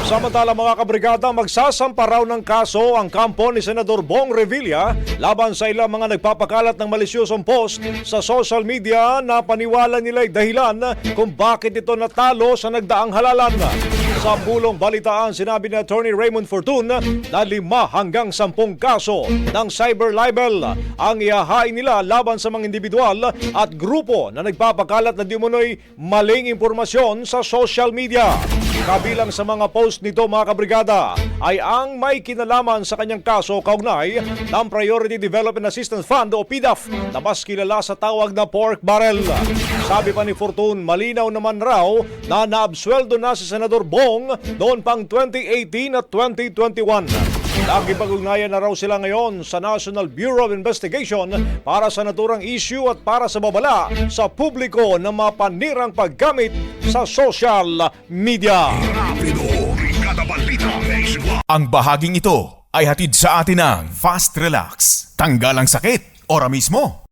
Samantala mga kabrigada, magsasampa raw ng kaso ang kampo ni Senador Bong Revilla laban sa ilang mga nagpapakalat ng malisyosong post sa social media na paniwala nila'y dahilan kung bakit ito natalo sa nagdaang halalan. Sa bulong balitaan, sinabi ni Attorney Raymond Fortun na 5 hanggang 10 kaso ng cyber libel ang ihahain nila laban sa mga individual at grupo na nagpapakalat na di umano'y maling impormasyon sa social media. Kabilang sa mga post nito mga kabrigada ay ang may kinalaman sa kanyang kaso kaugnay ng Priority Development Assistance Fund o PDAF na mas kilala sa tawag na pork barrel. Sabi pa ni Fortun, malinaw naman raw na naabsweldo na si Senador Bong noon pang 2018 at 2021. Nakipag-ugnayan na raw sila ngayon sa National Bureau of Investigation para sa naturang issue at para sa babala sa publiko ng mapanirang paggamit sa social media. Ang bahaging ito ay hatid sa atin ng Fast Relax. Tanggal ang sakit, ora mismo.